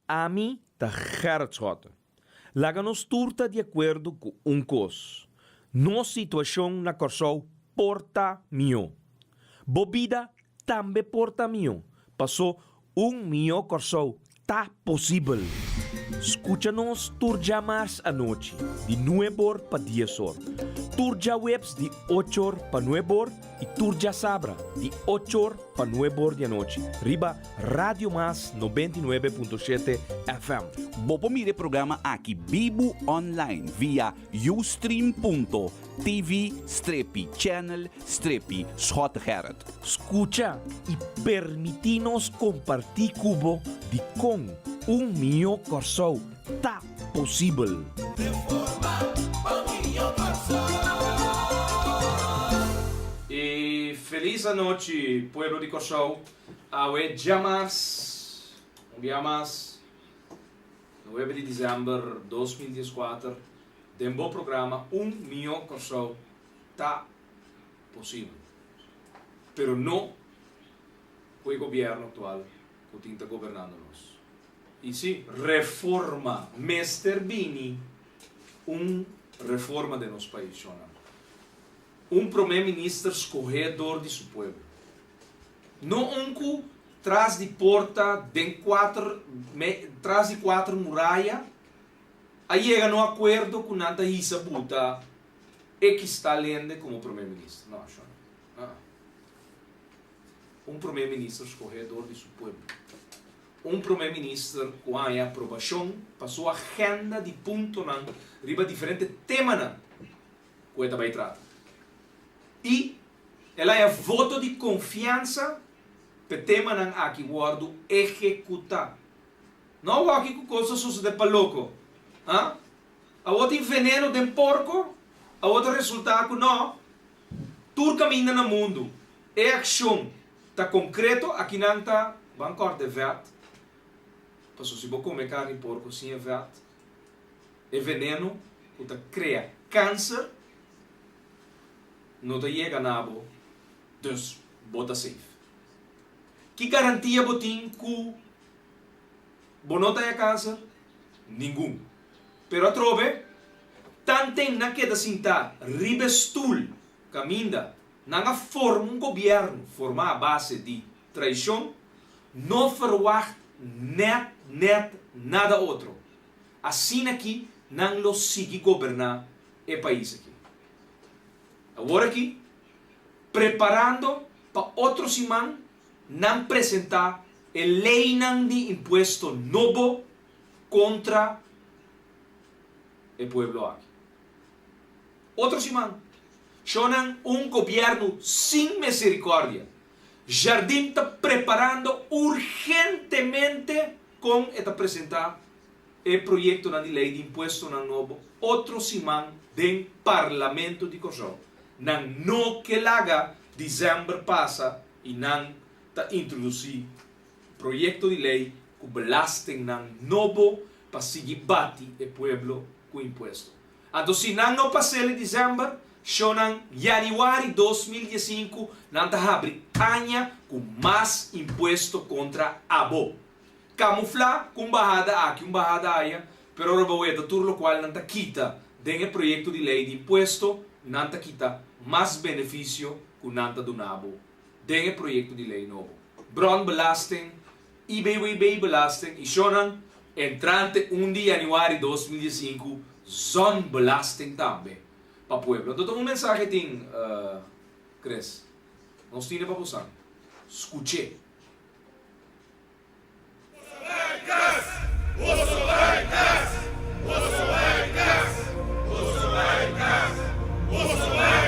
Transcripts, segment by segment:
A mim tá Gerrit Laga nos turta de acordo com coisa. Nossa situação na Corsol porta mio. Bobida também porta mio. Passou mio Corsol tá possível. Escucha-nos turja mais à noite, de 9 para 10 horas. Turja webs de 8 horas para 9 horas e turja sabra de 8 horas para 9 horas da noite. Riba Radio Mas 99.7 FM. Bopo mire programa aqui Bibo online via ustream.tv/channel/Schotgerrit. Escucha e permitinos compartir cubo de com mio Corsol tá possível. E feliz a noite, pueblo de Corsol. Awe llamas, un día más, 9 de dezembro de 2014, dembo programa mio Corsol tá possível. Pero no o governo atual que está governando-nos. E sim, reforma, Mr. Bini, reforma de nosso país. Primeiro-ministro escorredor de seu povo. Não que traz de porta, traz de 4 muralhas, aí chega no acordo com nada isso buta e que está lendo como primeiro-ministro. Não, primeiro-ministro escorredor de seu povo. Primeiro-ministro com a aprovação passou a agenda de ponto na riba diferente tema que ele vai tratar. E ela é voto de confiança para tema aqui guardo executar. Não aqui com coisas sucedem para louco. A outra veneno de porco, a outra resultado não. Tudo caminha no mundo. É ação. Está concreto aqui não está bancor de vet. Passou se você comer carne de porco sem vet, é veneno que cria câncer, não te chega nada, então bota safe. Que garantia você tem que você não tenha câncer? Nenhum. Pero a trove, tanto na queda cinta, ribestul, caminda, não forma governo, forma a base de traição, não verwacht net nada outro. Assim aqui, não lo sigue governar o país aqui. Agora aqui, preparando para outro semana, não apresentar a lei de imposto novo contra o povo aqui. Outro semana, chonan governo sem misericórdia. Jardim está preparando urgentemente com esta apresentar o projeto de lei de imposto novo outro semana do Parlamento de Corsol. Não que laga dezembro passa e não está introduzir projeto de lei que belasting novo para seguir bate o povo com imposto. Então se não passa em dezembro, em januário de 2015, não abre anha com mais imposto contra abo. Camuflar com barrada aqui, barrada aí, pero roboeta tudo o qual não quita do projeto de lei de imposto, não quita mais benefício que não do nabo do projeto de lei novo. Bron belasting, IBWB belasting, e shonan entrante 1 de januário de 2015, zon belasting também. Para o povo. Então, mensagem tem, Cres. Nós temos para você. Escute.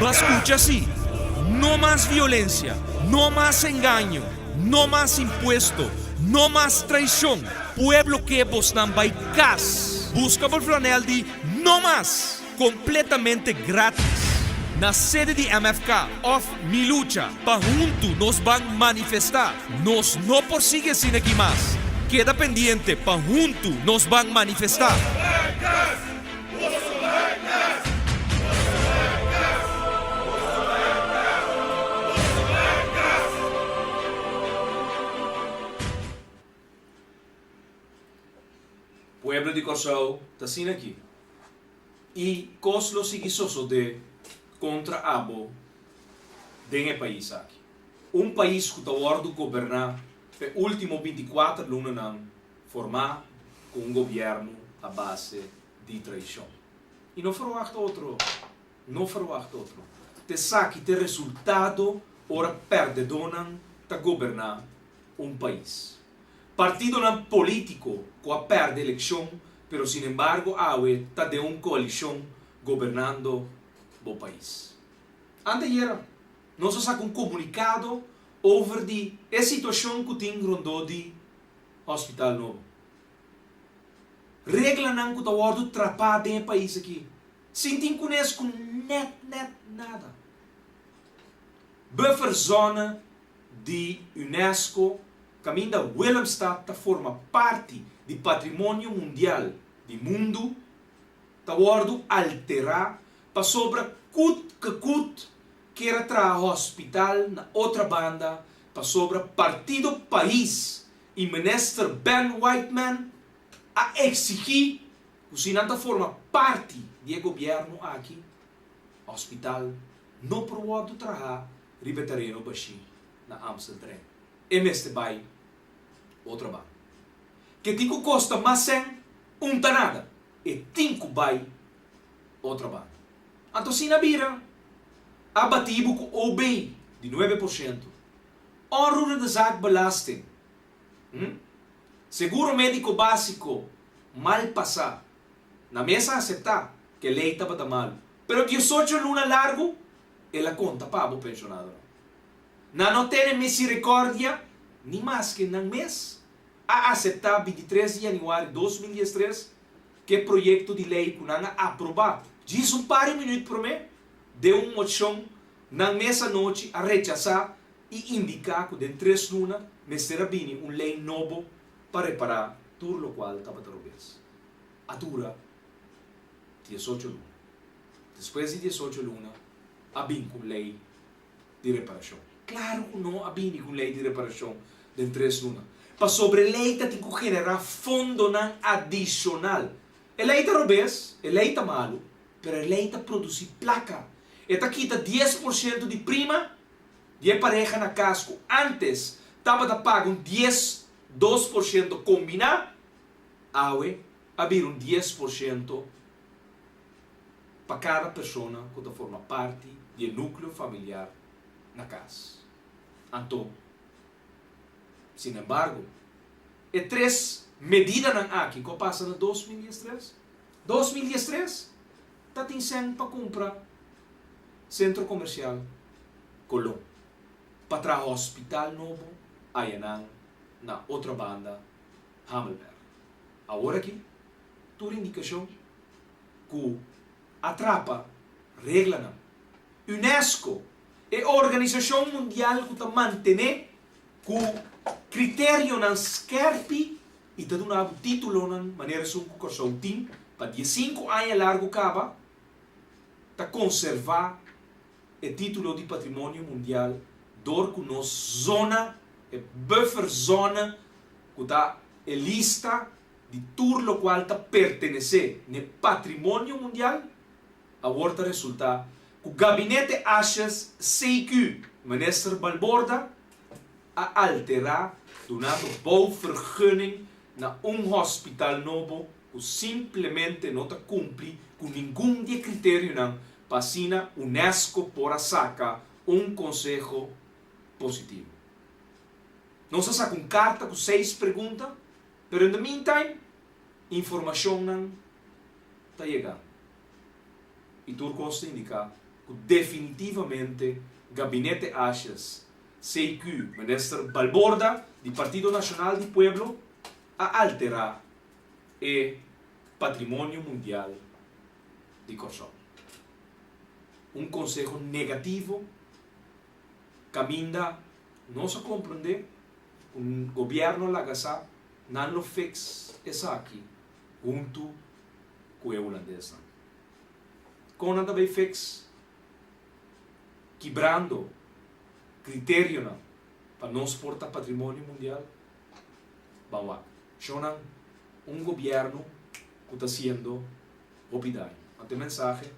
Mas escute assim. Não mais violência, não mais engano, não mais imposto, não mais traição. Pueblo que vos não vai cas. Busca por flanel de não mais. Completamente grátis. Na sede de MFK of Milucha, para junto nos van manifestar. Nos não persigue sin aqui mais. Queda pendiente, para junto nos van manifestar. Pueblo de Corsão está assim aqui. E Coslo sigue soso de contra abo de país aqui. País que está ordo governar pe último 24 lunas não formar com governo a base de traição. E não verwacht outro. Não verwacht outro. Te saque te resultado ora perdedonan ta governar país. Partido não político que perde eleição, pero sin embargo awe ta de coalição governando o país. Anteayer, nós saca comunicado over a situação que tem rondou de Hospital Novo. Regla não que está ordo trapado em país aqui. Sem tem conhece com net nada. Buffer zona de Unesco, caminho da Willemstad, forma parte do patrimônio mundial do mundo, está ordo alterar para sobra que era tra hospital na outra banda, para sobra partido país e minister Ben Whiteman a exigir que se não forma parte do governo aqui, hospital não pode trabalhar ribetereno baixi na Amsterdam. E neste vai outra banda. Que tinha costa mais sem nada e tinha vai outra banda. Então se na bira abativo com OB de 9%. Onroerende de zaak belasting. Seguro médico básico mal passar. Na mesa aceptar que a lei estava mal. Pero 18 luna largo, ela conta para o pensionado. Não tem misericórdia, nem mais que no mês. A aceitar 23 de janeiro de 2013 que projeto de lei que não aprovado. Diz par de minutos por mim, deu moção na mesa noite a rechazar e indicar que dentro de 3 lunas será bem lei novo para reparar tudo o qual estava talvez. A dura 18 lunas. Depois de 18 lunas, há bem com lei de reparação. Claro que não há bem com lei de reparação dentro de 3 lunas. Para sobre a lei tem que generar fundo adicional. A lei está robês, a lei está malo, mas a lei está produzir placa. Esta quita 10% de prima de pareja na casco. Antes, estava a pagar 2% combinar. Agora, havia 10% para cada pessoa que forma parte do núcleo familiar na casa. Então, sin embargo, e 3 medidas aqui que passam em 2013. 2013, está tem para comprar centro comercial Colón. Para trazer hospital novo, aí na outra banda, Hammelberg. Agora aqui, toda indicação que atrapa, regla não. Unesco é a Organização Mundial que está mantendo que o critério não esquerpe e está dando título na maneira que o corso tem para 15 anos largo acaba está conservar o título de patrimônio mundial dor que nos zona buffer zona que está a lista de tudo o qual está pertenece no patrimônio mundial agora resulta que o gabinete Ashes CQ minister Balborda a alterar donando bouwvergunning na hospital novo que simplesmente não cumpre com nenhum de critério para a Unesco por sacar conselho positivo. Não se saca carta com 6 perguntas, mas in the meantime, informação não está chegando. E tudo costa indicar que definitivamente Gabinete Ashes, CQ, minister Balborda, do Partido Nacional do Pueblo, a alterar o patrimônio mundial de Corsão. Conselho negativo, caminha, não se compreende, governo lagasa, não lo fix essa aqui, junto com o holandês. Como também fix, quebrando critério para não exportar patrimônio mundial, vamos lá. Shonan um governo que está sendo opidai. Ante mensagem,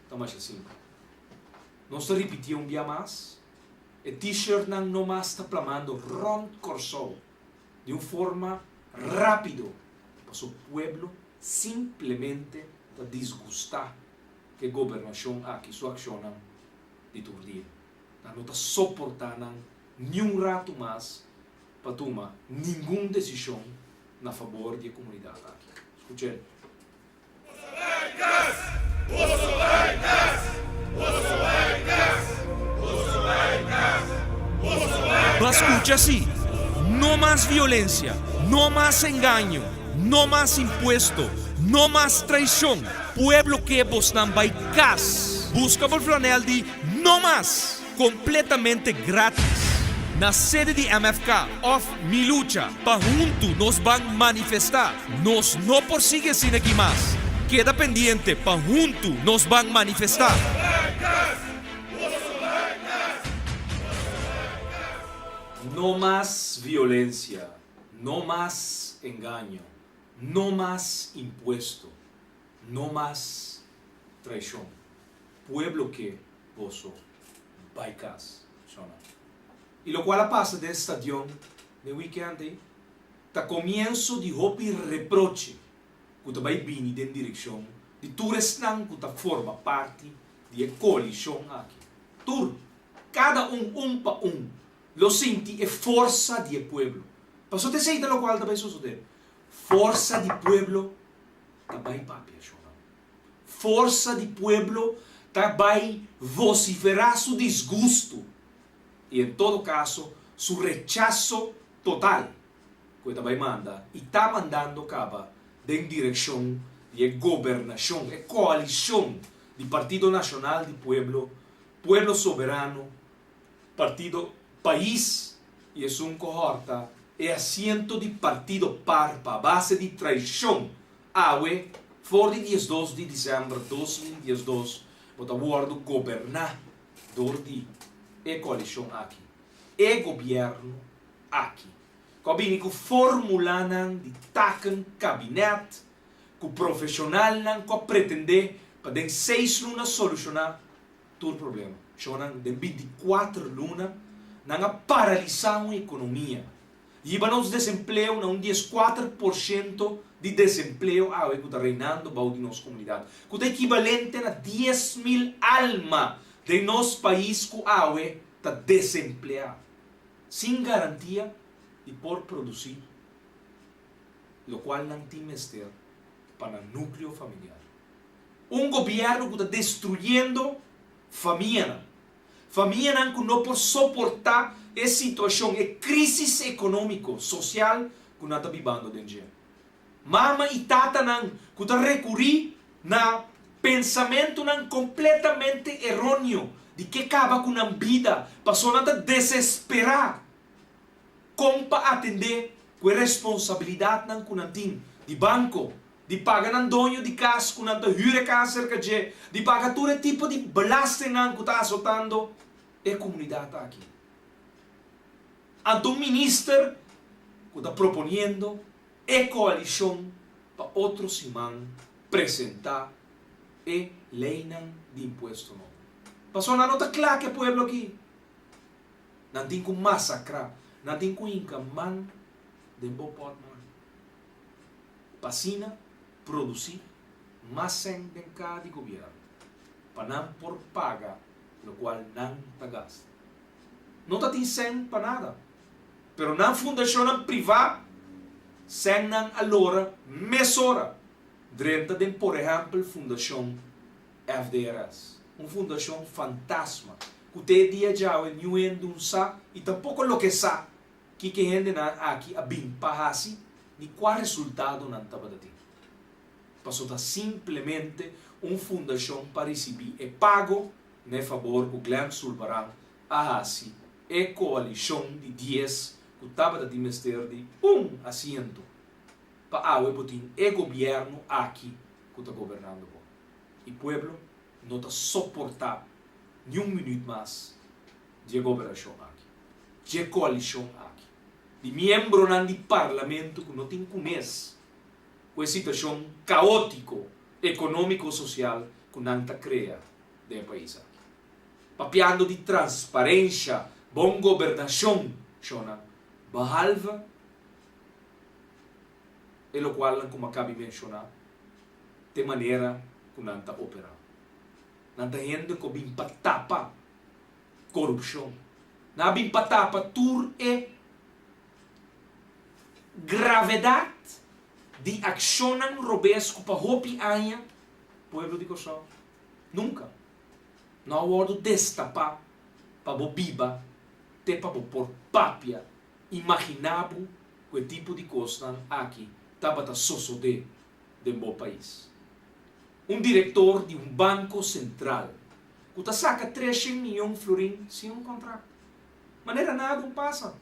está mais assim. Não se repetir dia mais, o t-shirt não mais está plamando rond corsol, de uma forma rápido, para o povo simplesmente está desgustar que a governação aqui, sua ação de turdir. Não está suportando nenhum rato mais para tomar nenhuma decisão na favor da comunidade aqui. Escutem. Mas escucha assim, não mais violência, não mais engano, não mais imposto, não mais traição. Pueblo que vos não vai cas. Busca por flanel de não mais, completamente grátis. Na sede de MFK, of Mi Lucha, para junto nos van manifestar. Nos não persigue sin aqui mais. Queda pendiente, para junto nos van manifestar. Não mais violência, não mais engano, não mais imposto, não mais traição. Pueblo que vos vai cas. E lo qual passa desse estadio de weekend está comienzo de roupa reproche que tu vai vir em direção de turistas que forma parte da coalição aqui. Tur, cada para lo senti é força do pueblo. Passou te sei lo qual também suceder. Força do pueblo também papi. Força do pueblo também vociferar su desgosto. E em todo caso, su rechazo total que também manda e está mandando acaba em direção de governação, e coalição do Partido Nacional do Pueblo, Pueblo Soberano, Partido País e é um cohorta e assento de partido parpa, base de traição, awe, for de 12 de dezembro de 2012, bota guardo governador de e coalição aqui, e governo aqui. Cabine que formulam de taken gabinete, que profissional não que pretende para em 6 lunas solucionar todo o problema. Choram de 24 lunas não paralisar a economia. E para nos desemprego não 14% de desemprego que está reinando em nossa comunidade. Que é equivalente a 10.000 almas de nosso país que está desempregado, sem garantia de por produzir, o qual não tem mestre para o núcleo familiar. Governo que está destruindo família. Família que não pode suportar a situação, a crise econômica, social que nós estamos vivendo hoje em dia. Mama e tata que está recorrendo na pensamento completamente errôneo de que acaba com a vida, passou a desesperar como para atender com a responsabilidade que não tem de banco, de pagar um dono de casa, que não tem hyra casa, de pagar todo tipo de belasting que está azotando a comunidade aqui. Então, o ministro que está propondo a coalição para outros irmãos apresentar a lei de imposto novo. Passou na nota clara que o povo aqui não tem como massacrar, não tem como encamar de bom porte. Passina, produzir, mais sem de cada governo, para não por paga, o qual não está gasta. Não está tem sem para nada, pero na fundação privada, sem não alora, mesora, dentro de, por exemplo, fundação FDRS. Uma fundação fantasma, que até dia já não é um sa e tampouco lo que sa que gente aqui a bem pahasi ni qual resultado não estava dando. Passou a simplesmente uma fundação para receber e pago ne favor do Glenn Sulbaran a hasi e coalição de 10 que estava a dimester de assento para o botin e governo aqui que está governando. E o povo não está suportar nem minuto mais de governação aqui, de coalição aqui, de membro do parlamento que não tem conhece com a situação caótica, econômico-social que nanta cria do país. Papiando de transparência, boa governação, chona, bahalva, e o qual, como acabei de mencionar, de maneira que nanta opera. Nanta gente que bem patapa corrupção. Na bem patapa tur e gravidade de accionan robesco para hopi anha pueblo de Kosovo. Nunca. Não há ordo destapar para bobiba, te para por papia, imaginabo que tipo de coisa aqui estava suceder de bom país. Diretor de banco central que saca 300 milhões de florins sem contrato. Maneira nada passa.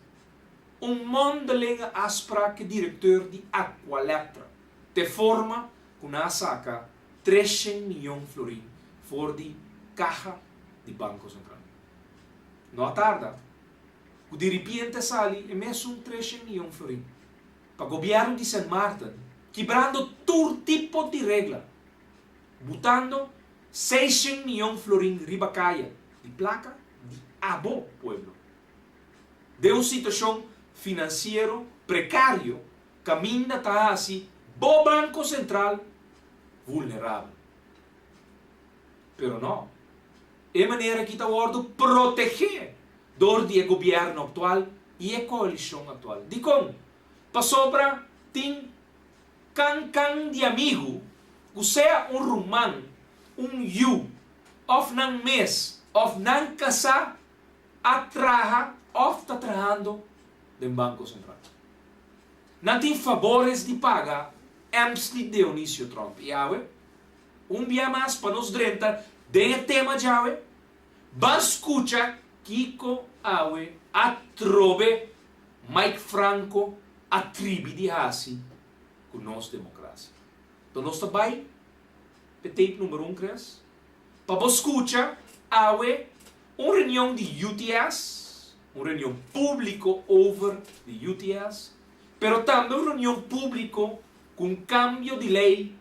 Mondelinga aspra que diretor de Aqualetra te forma que saca 300 milhões de florins for de caixa de banco central. Não tarda, o de repente sale e mesmo 300 milhões de florins para o governo de San Martin, quebrando todo tipo de regra, botando 600 milhões de florins ribacaia de placa de abo pueblo. De uma situação financeiro precário, caminha está assim, o Banco Central vulnerável. Pero não. É maneira que está ordo proteger do governo atual e a coalição atual. De como? Para sobra, tem can de amigo, que seja romano, yu, of nang mes, of nang casa, atraha, of está trahando do Banco Central. Não tem favores de pagar antes de Dionísio Trump. E dia mais para nos drenta de tema de vas escuchar Kiko atrove Mike Franco a tribo de Hasi com nossa democracia. Então nós também, tape número 1, crees, para escuchar uma reunião de UTS, uma reunião pública over de UTS, pero também uma reunião pública com cambio de lei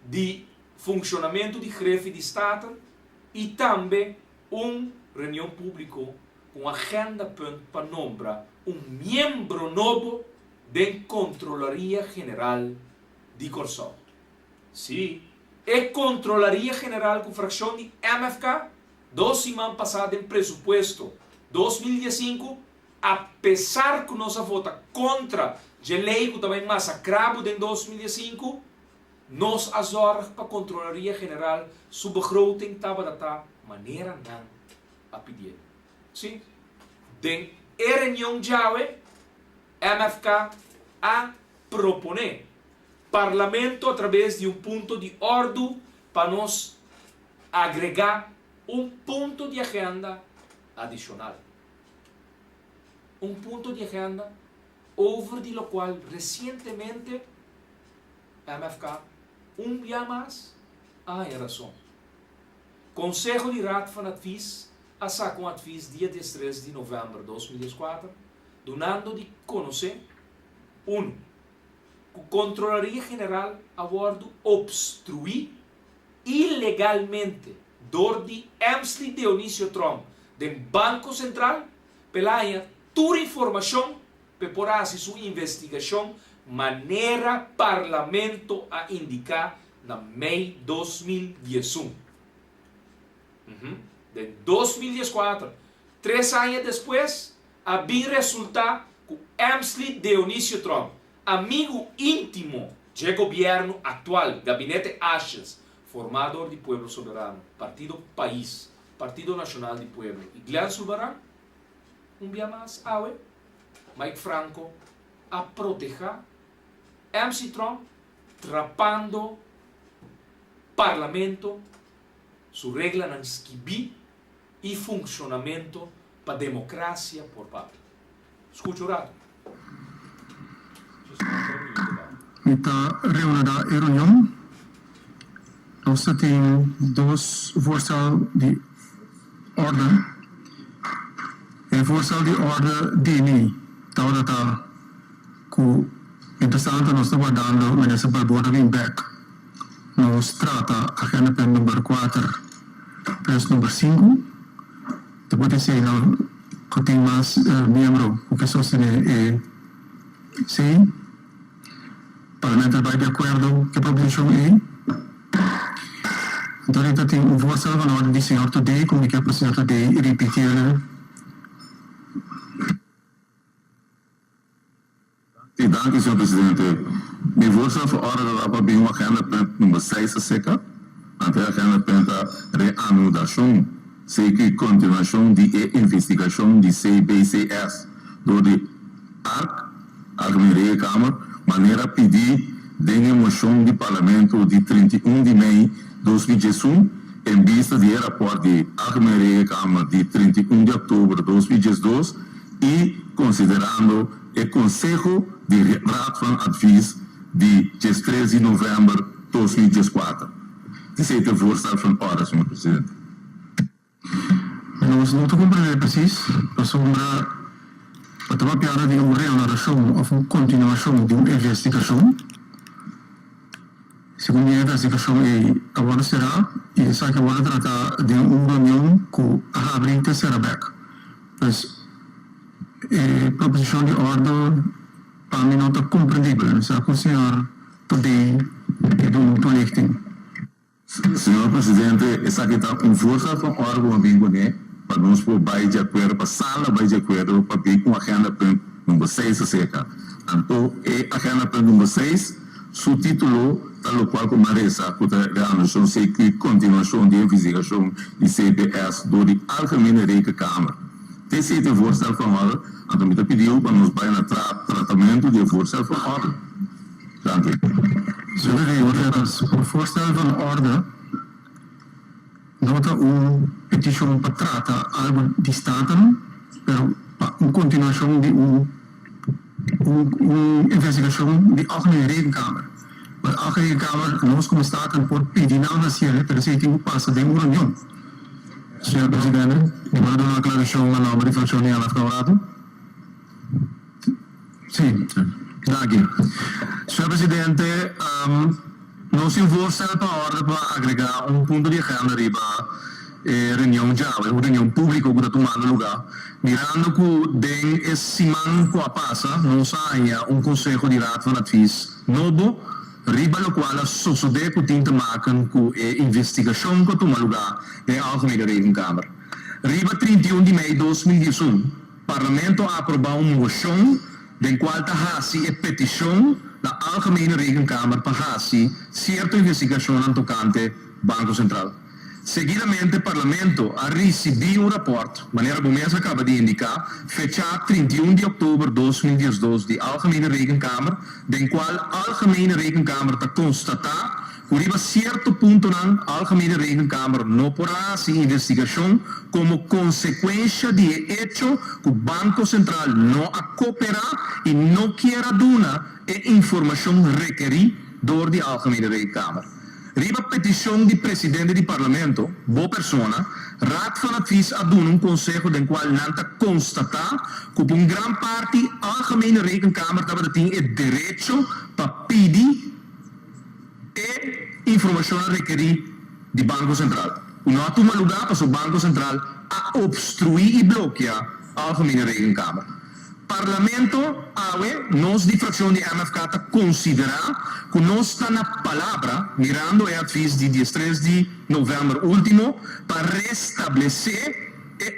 de funcionamento de chefe de Estado e também uma reunião pública com agenda para nombrar membro novo da Controlaria General de Kosovo. Sim, a Controlaria General com fração de MFK, 2 semanas passadas em presupuesto 2015, apesar que nós votamos contra a lei que também massacrado em 2015, nós agora para a Controlaria General subbegroting estava da maneira não a pedir. Sim, den reunião de MFK a proponer parlamento através de ponto de ordem para nós agregar ponto de agenda adicional. Ponto de agenda over de lo qual recentemente MFK dia mais a razão. Conselho de Raad van Advies a saco advies dia 13 de novembro de 2014, donando de conhecer que a Controlaria General abordo obstruir ilegalmente door de Amsley Dionísio Trump do Banco Central pela toda informação para sua investigação maneira parlamento a indicar na Mei 2011. De 2014, 3 anos depois, havia resultado que Amsley Dionísio Trump, amigo íntimo do governo atual, Gabinete Ashes, formador de Pueblo Soberano, Partido País, Partido Nacional de Pueblo, e Glenn Sullivan, dia mais, Mike Franco, a proteger MC Trump, trapando parlamento, sua regra não esquibi e funcionamento para a democracia por parte. Escute o rato. Nesta reunião, nós temos 2 voorstellen de orde. O voorstel de orde DNI, dat que Interessante, nós estamos guardando nessa balborda em back. Nós trata a agenda pen número 4, press número 5. Depois de ser, que tem mais membro, o que só se é sim. Parlamento vai de acordo que a proposição é. Então, ele tem um voorstel van orde die senhor today, comunicar para o senhor today e repetir. E dank u, senhor presidente. Mijn voorstel voor orde dat we bij agenda punt nummer 6 zeker. Ante agenda punt reanudação, zeker continuação de investigação de CBCS door de Algemene Kamer, maneira pedir de moção do Parlamento de 31 de maio de 2021, em vista do rapport de Algemene Kamer de 31 de outubro de 2022 e considerando o Conselho de Raad van Advies de 13 de novembro de 2014. Esse é o voorstel van orde, senhor presidente. Nós não compreendemos preciso, nós somos uma piada de uma reanudação ou uma continuação de uma investigação. Segundo a investigação, agora será, e essa que agora trata de uma reunião com a abrir terceira back. Mas, proposição de ordem, para mim não está compreendível. Será que o senhor poder ter um toelichting? Senhor presidente, essa aqui está um voorstel van orde, amigo, né? Para nós por baixo de acordo, para sala baixo de acordo, para vir com a agenda número 6 seca. Então, a agenda número 6, subtítulo, tal qual como Marisa, que a anúncio sei que continuação de investigação de CBS do de Algemene Rekenkamer. Esse é o voorstel van orde, então me pediu para nós vai no tratamento de voorstel van orde. Dank u. Senhor, o voorstel van orde nota uma petição para tratar algo distante, pero uma continuação de uma investigação de Algemene Rekenkamer. Mas a Algemene Rekenkamer nós como staten por pedir não nacional, pero se tem passa de uma reunião. Senhor presidente, eu vou dar uma declaração na nova de fração de Alafraurado. Sim, daqui. Senhor presidente, nós temos voorstel para ordem para agregar um ponto de agenda riba reunião já, uma reunião pública que está tomando lugar. Mirando que den esse semana que passa, nós há conselho de Raad van Advies novo, riba lo qual sucede que tem que maken com a investigação que toma lugar na Algemene Rekenkamer. Riba 31 de maio de 2021, o Parlamento aprovou uma moção den qual está a petição da Algemene Rekenkamer para fazer certa investigação no tocante Banco Central. Seguidamente, o Parlamento a recebido um rapport, maneira como essa acaba de indicar, fechado 31 de outubro de 2022 de Algemene Rekenkamer, den qual a Algemene Rekenkamer está constatar que arriba certo ponto na Algemene Rekenkamer não poderá fazer investigação como consequência de hecho que o Banco Central não a cooperar e não quer dar a informação requerida door de Algemene Rekenkamer. Riba petição de presidente do Parlamento, boa pessoa, Raad van Advies a doen conselho den qual nanta constatar que por grande parte a Algemene Rekenkamer tem o direito para pedir a informação requerida do Banco Central. Não há toma lugar para o Banco Central a obstruir e bloquear a Algemene Rekenkamer. Parlamento, nós de fração de MFK considerar que nós está na palavra, mirando a advies de 13 de novembro último, para restabelecer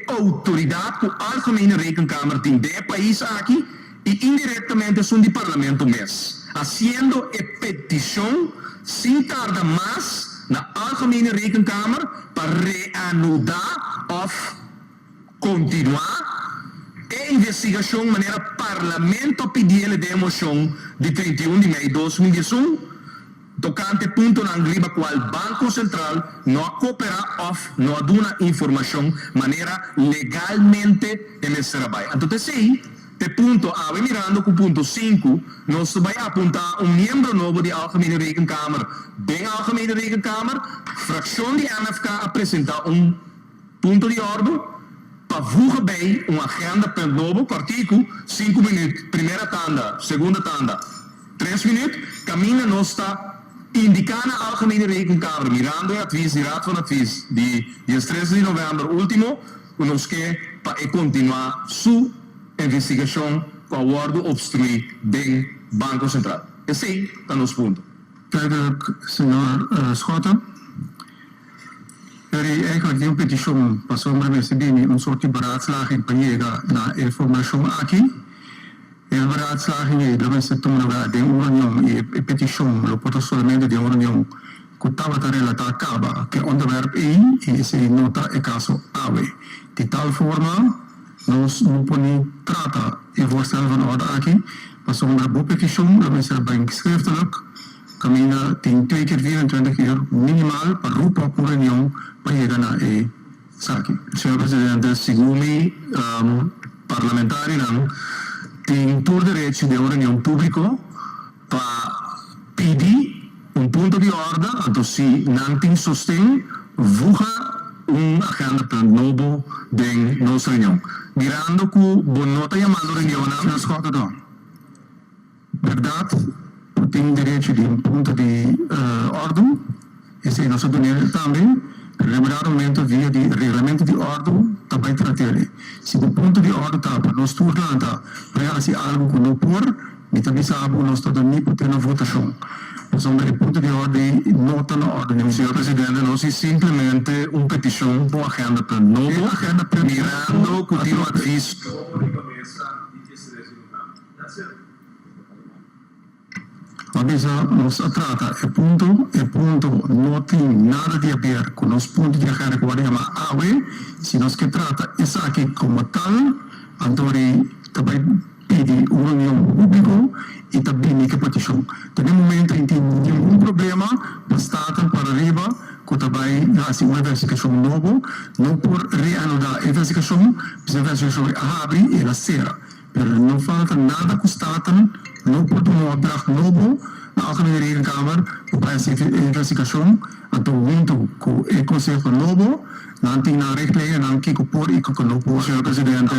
a autoridade que a Algemene Rekenkamer tem de país aqui e indiretamente são de Parlamento mesmo. Haciendo a petição, sem tardar mais, na Algemene Rekenkamer para reanudar ou continuar a investigação de maneira Parlamento pedir a moção de 31 de maio de 2021 tocante ponto na riba qual Banco Central não coopera ou não dá informação de maneira legalmente nesse trabalho. Então, sim, te ponto A, mirando com ponto 5, nós vamos apontar membro novo de Algemene Rekenkamer. Bem Algemene Rekenkamer, fração de MFK apresentar ponto de ordem para voegen bij uma agenda para novo artigo 5 minutos, primeira tanda, segunda tanda, 3 minutos, camina não está indicando a Algemene Rekenkamer, mirando o advies, de Raad van Advies, de 13 de novembro último, nos que para continuar sua investigação para o órgão obstruir do Banco Central. Esse é o nosso ponto. Verder, senhor Schotten. Er is eigenlijk een petitie para sombra bem een soort beraadslaging para chegar na informação aqui. A beraadslaging é de se tomar de uma reunião e petição, o portasolamente de uma reunião que estava a relatar acaba que o onderwerp e esse nota é caso AWE. De tal forma, nós não podemos tratar e voorstel van orde aqui, para sombra boa petição, de se bem schriftelijk. Camina tem 2 keer 24 uur minimaal para roepen op een reunião para chegar na SACI. Senhor Presidente, segundo parlamentar, tem todo o direito de uma reunião pública para pedir ponto de ordem, então se não tem sustento, vuga agenda novo de nossa reunião. Mirando que o nota chamado reunião Senhor Schotten, verdade, tem direito de ponto de ordem, esse é nosso dominio também. Regulamento via de regulamento de ordem também tratar. Se o ponto de ordem está para nós turnar para se algo que não por, me também sabe nós todos nem podemos ter votação. Então o ponto de ordem não está na ordem. Senhor Presidente, nós é simplesmente uma petição para a agenda para novo, mirando que o advies. Avisa nos trata e punto não tem nada de ver com os pontos de agenda que chama AWE, se nós que trata isso aqui como tal, então também pede uma reunião pública e também que petição. No momento não tem nenhum problema, basta para arriba que também há uma investigação nova, não por reanudar a investigação abre e ela será. Não falta nada que está não pode um opdracht novo na Algemene Rekenkamer para essa investigação. Então, muito que o Conselho novo, não tem na regra, não que por e que não por. Senhor Presidente,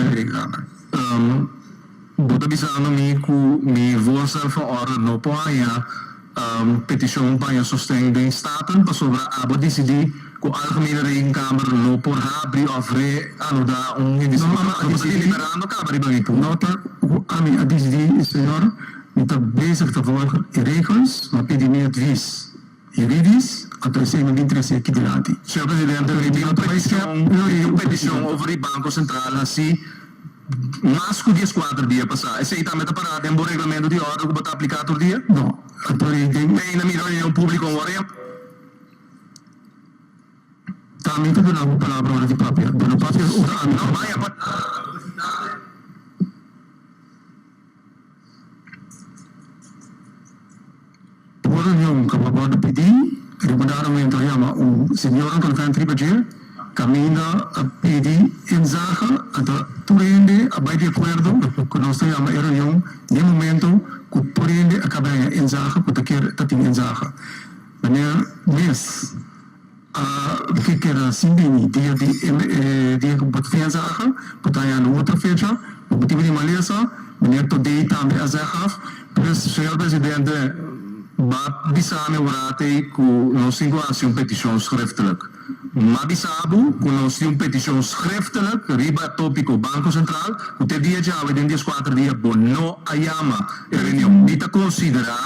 vou avisar-me que me voorstel van orde não pode petição para sustento do Estado para sobre a decidir que a Algemene Rekenkamer não pode abrir ou reanudar investigação. Não, liberando a Câmara de Banco. Nota, a decidir, senhor, está bezig te volgen in regels, maar pedi meer advies juridisch, até se não interessa aqui delante. Senhor Presidente, eu tenho uma petição over o Banco Central, assim, mais que 14 dias passar. Esse aí também está parado em bom regulamento de ordem que está aplicado todo dia? Não. Então, na minha reunião pública, também tudo na palavra de papel. No papel, não vai por reunião que eu vou pedir, regulamento chama senhor Antônio Tripadir, caminha a pedir inzage, até turende a vai de acordo que nós temos a reunião, no momento que turende acaba a inzage, que tem inzage. Meneer Mes, que quer assim dia que pode fazer inzage, pode ir na outra fecha, o motivo de maleza, meneer Todei também a zegt, dus senhor Presidente, maar bisame warate ku nos een petition schriftelijk. Maar bisabu ku nos een petition schriftelijk riba topico Banco Central ku te dia já in die 4 dias bono ayama e reunião dita considera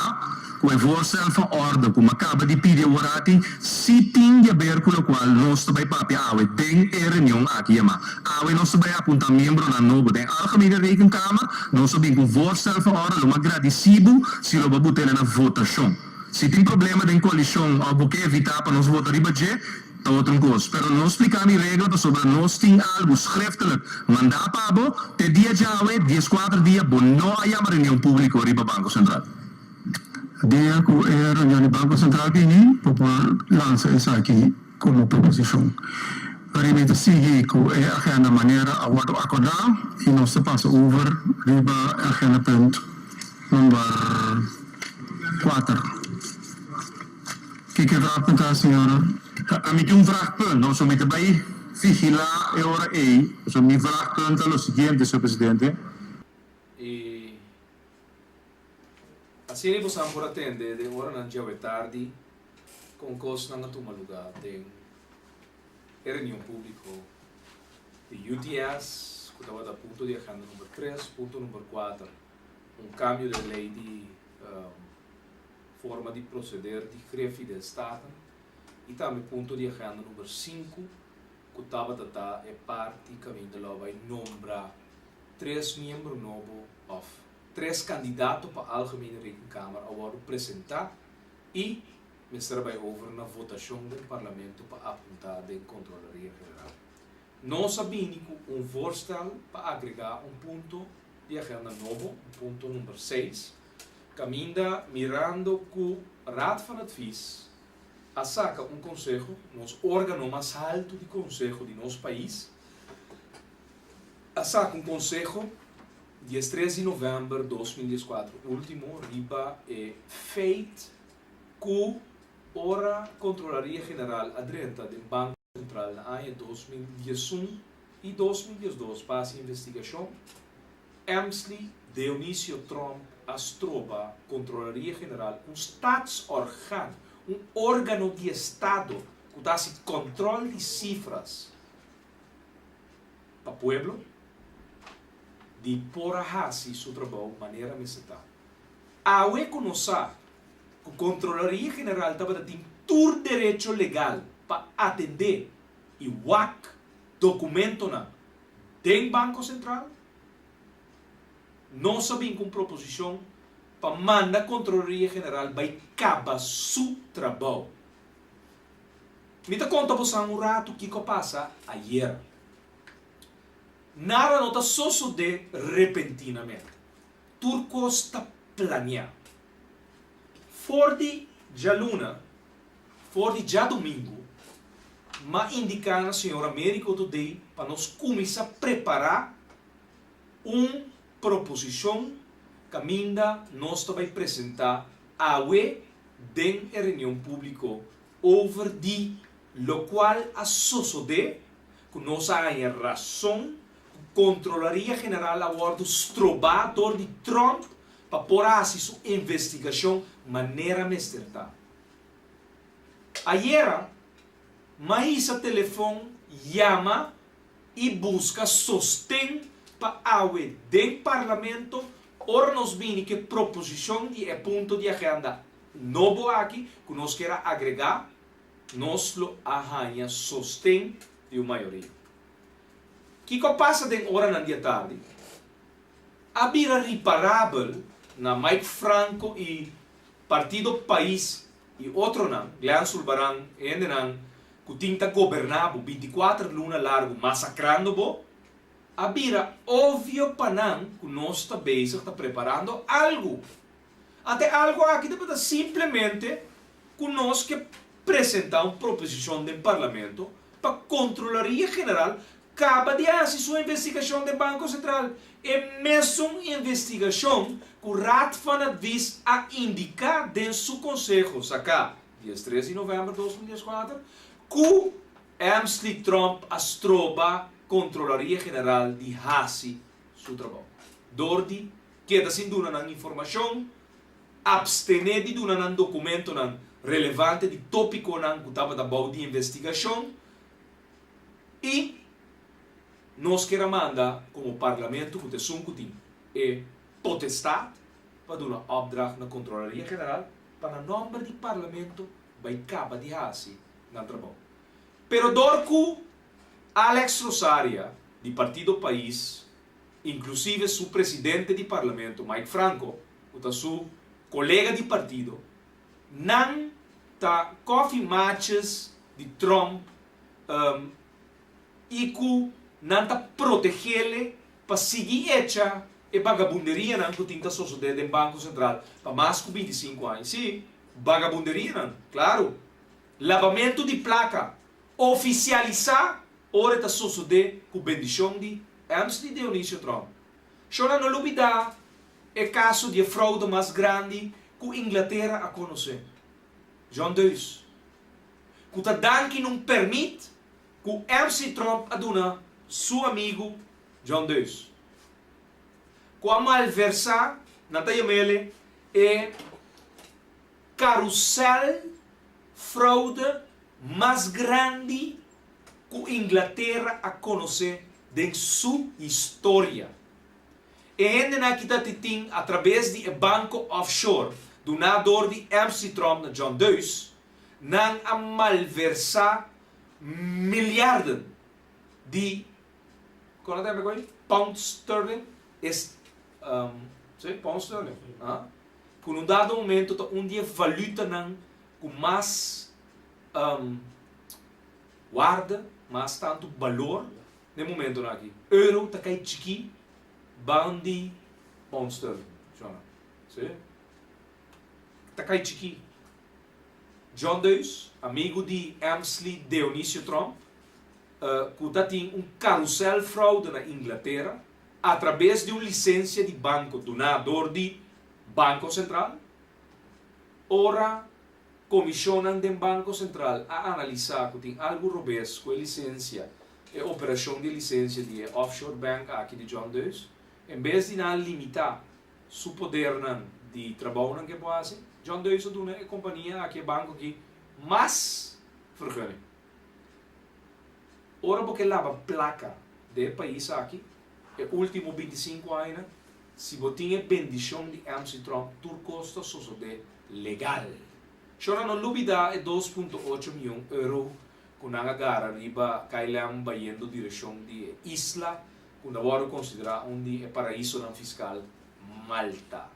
ku e voorstel van orde ku acaba di pedir warate si tinha ver com o qual nós também papi awe den e reunião aqui ama awe nós também apunta membro na novo den Algemene Rekenkamer nós também com voorstel van orde uma gradicibo se lo babutele na votação. Se tem problema de coalição ou porque evitar para nós votar em budget, é outra coisa. Pero não explicar a regra sobre nós tem algo schriftelijk. Mandar para abo, te dia já é 14 dias, bom, não há uma reunião pública riba Banco Central. Dia que a reunião do Banco Central vini, para lançar isso aqui como proposição. Realmente sigue com a agenda maneira a acordar e não se passa over riba agenda ponto número 4. Que vraag punt aan, senhora? A mim tem vraagpunt, não somente vai vigilar a hora aí. So, meu vraagpunt é o seguinte, senhor presidente. A Assim nós vamos por atender de hora na dia tarde com coisa na toma lugar tem reunião pública de UTS que estava da ponto de agenda número 3, ponto número 4 cambio de lei de forma de proceder de chefe de Estado e também ponto de agenda número 5 que estava da é parte que ainda vai nombrar 3 membros novos of 3 candidatos para a Algemene Rekencâmara agora apresentar e Mr. vai over na votação do Parlamento para apontar da Controlaria Geral. Nós sabemos um voorstel para agregar ponto de agenda novo, ponto número 6, caminha mirando que a Raad van Advies a saca conselho, nos órgão mais alto de conselho de nosso país, a saca conselho dia 13 de novembro de 2014, último riba é feito que ora Controlaria Geral adrenta do Banco Central na ano 2011 e 2012 para a investigação Amsley Dionísio Trump Astroba Controlaria Geral staatsorgano, órgão de Estado que dá controle de cifras para o povo de por a seu trabalho de maneira meseta. Ao reconhecer que a Controlaria Geral estava tendo todo direito legal para atender e WAC documento do Banco Central, nós sabemos com proposição para mandar a Controlaria Geral vai acabar seu trabalho. Me dá conta você um rato que passa ayer. Nada não está sucedendo repentinamente. Tudo está planeado. For de já luna, for de já domingo, mas indicar a senhora América Today para nós começar a preparar proposição que ainda nós vai apresentar a den reunião pública over de lo qual a suceder que nós há razão Controlaria Geral agora estrobador de Trump para pôr a sua investigação de maneira mesterta. Ayer, mais a telefone chama e busca sostém para a do Parlamento. Ora nós vimos que proposição de ponto de agenda novo aqui que nós quer agregar, nós lo arranha sostém de uma maioria. O que passa de hora na dia tarde? A vira reparável na Mike Franco e Partido País e outro não, Glean Sulbaran, ainda não, que tinta governado 24 lunas largo, massacrando bo, a vira óbvio para não que nós está bezig, está preparando algo. Até algo aqui deve simplesmente que nós que apresentar uma proposição do Parlamento para a Controlaria Geral acaba de fazer sua investigação do Banco Central. É mesmo investigação que o Raad van Advies a indicar dentro do seu conselho, saca, dia 13 de novembro de 2014, que Amsley Trump Astroba Controlaria Geral de Hasi seu trabalho. Dordi, queda sem dúvida na informação, abstener de dúvida na documento relevante de tópico que estava da boa de investigação e nós queremos mandar como Parlamento que tem é potestade para dar uma opdracht na Controlaria Geral para o nome do Parlamento vai acabar de fazer no trabalho. Pero dorco Alex Rosaria, do Partido País, inclusive seu presidente do Parlamento, Mike Franco, o seu colega de partido, não está coffee matches de Trump e que não está protegê-lo para seguir hecha e vagabunderia que tem que suceder no Banco Central para mais de 25 anos. Sim, vagabunderia, claro. Lavamento de placa, oficializar, ora está suceder com bendição de Amsley Dionísio Trump. Só não olvidar é caso de fraude mais grande que a Inglaterra a conhecer. John Deus. Que está dando que não permite que Amsley Trump aduna seu amigo John Deus. Com a malversar, na Tayamele, é carrossel fraude mais grande que Inglaterra a conhecer em sua história. E ainda que tem através de banco offshore, do nadador de Amsterdam, na John Deus, não a malversar miljarden de pound sterling, pound sterling, por um dado momento, um dia valuta não com mais guarda, mais tanto valor, no momento aqui, euro está cai chiqui, bandi pound sterling, está cai chiqui. John Deus, amigo de Amsley Dionísio Trump, que tem um carrossel fraude na Inglaterra, através de uma licença de banco donador de Banco Central. Ora, comissionam do Banco Central a analisar que tem algo robês com a licença e operação de licença de offshore bank aqui de John Deus, em vez de não limitar o poder de trabalho que pode John Deus é uma companhia aqui, banco aqui, mas vergunning. Ora, porque lava placa do país aqui, e último 25 anos, se você tinha bendição de Amsterdam, tudo custa só de legal. Chora não dúvida é 2,8 milhões de euros com a agarra riba kailang bayendo direção de isla, com agora considerar onde é paraíso não fiscal Malta.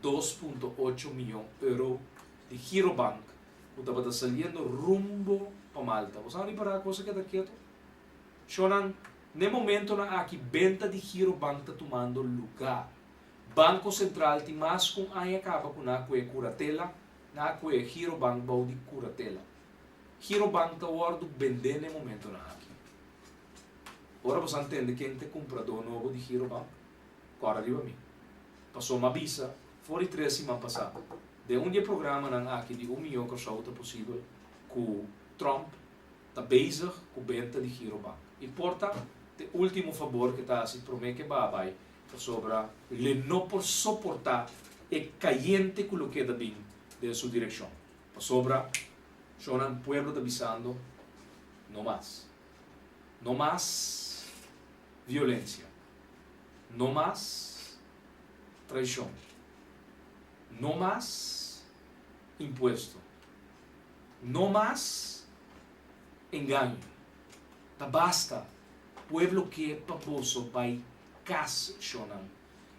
2,8 milhões de euros de Girobank, que estava saliendo rumbo para Malta. Você não para a coisa que está quieto? Chonan, no momento na aqui venda de Girobank está tomando lugar. Banco Central tem mais com a acaba com a curatela, na que Girobank vai de curatela. Girobank está ordo vender no momento na aqui. Ora você entende quem é comprador novo de Girobank? Agora diga a mim. Passou uma visa. Foi 3 semanas passadas. De um dia programa aqui de 1 milhão que só é possível, que Trump está bezig com a venda de Girobank. E porta, o último favor que está se promete que vai sobre ele não por suportar e caliente que o que está bem de sua direção. Sobre o pueblo está avisando, não mais. Não mais violência. Não mais traição. Não mais imposto. Não mais engano. Tá basta. Pueblo que paposo vai cas shonan.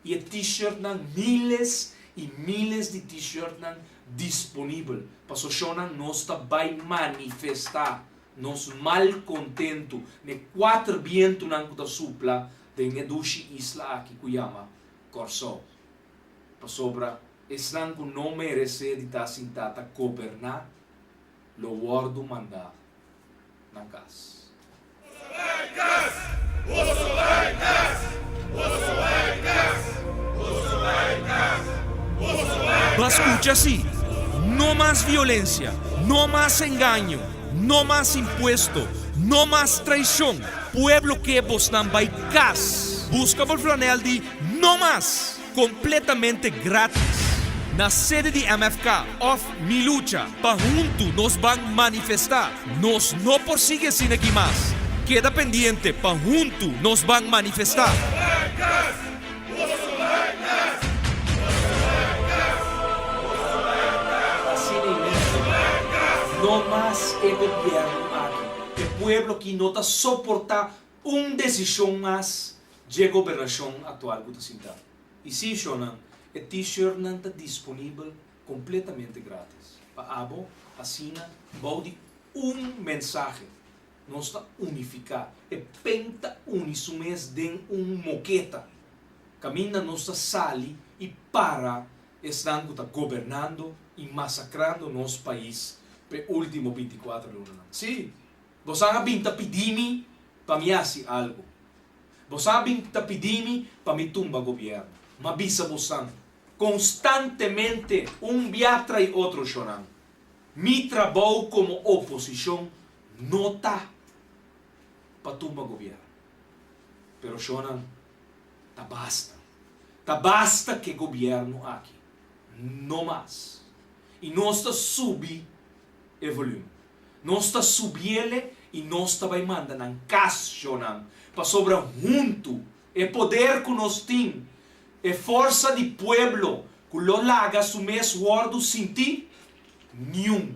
E a t-shirt nan miles e miles de t-shirt nan disponível. Paso shonan nós tá vai manifestar nos mal contento ne 4 viento nan kuta supla de nedushi isla aqui kuyama corso. Pasobra eslan ku não merece de estar sentata governar lo wordo mandar na casa. Escucha así, no más violencia, no más engaño, no más impuesto, no más traición. Pueblo que vos nan vai cas. Busca por flanel de no más, completamente gratis. Na sede de MFK of Mi Lucha, pa junto nos van manifestar. Nos no persigue sin aquí más. Queda pendiente, pa junto nos van manifestar. No más el gobierno aquí. El pueblo que no está soporta una decisión más de gobernación actual que está. Y si shonan, el t-shirt no está disponible completamente gratis. Para abo, assina, body un mensaje. Não está unificado. E penta unisumés de moqueta. Camina nossa sali e para estão governando e massacrando nosso país para último 24 horas. Sim, você está pedindo para me fazer algo. Você está pedindo para me tumbar o governo. Mas bisa você constantemente viatra e outro chorando. Mi trabalho como oposição não está para tumbar o governo. Pero chonan, tá basta. Tá basta que governo aqui. Não mais. e nós está subir o volume. Nós está subindo e nós está vai mandar na caixa para sobrar junto o poder que nós temos, a força do pueblo que lo laga su mes guardo sin ti, nenhum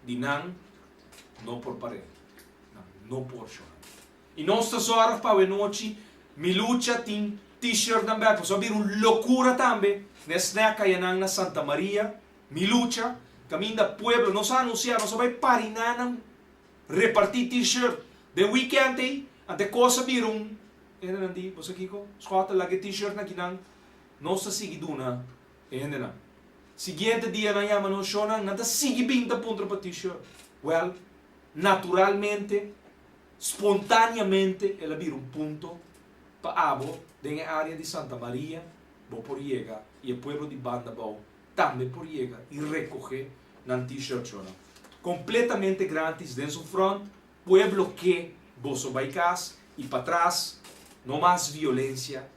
de não por pared, não por chorar. E nós está só para a noite, mi lucha tem t-shirt também, para subir uma loucura também, nessa caia na Santa Maria, mi lucha, caminho da pueblo, nós anunciar, nós vai parinar, repartir t-shirt, de weekend aí, até coisa viram, Nandi, você Kiko, escuta lá que t-shirt na kinang, nós está seguiduna, Seguinte dia na yama no shonang, nada sigue 20 pontos para t-shirt. Well, naturalmente, espontaneamente, ela vira ponto para abo, na área de Santa Maria, vou por llegar, e o pueblo de Banda Bau também por llegar e recoger na t-shirt shonang. Completamente grátis dentro do front, pueblo que você vai casa e para trás, não mais violência,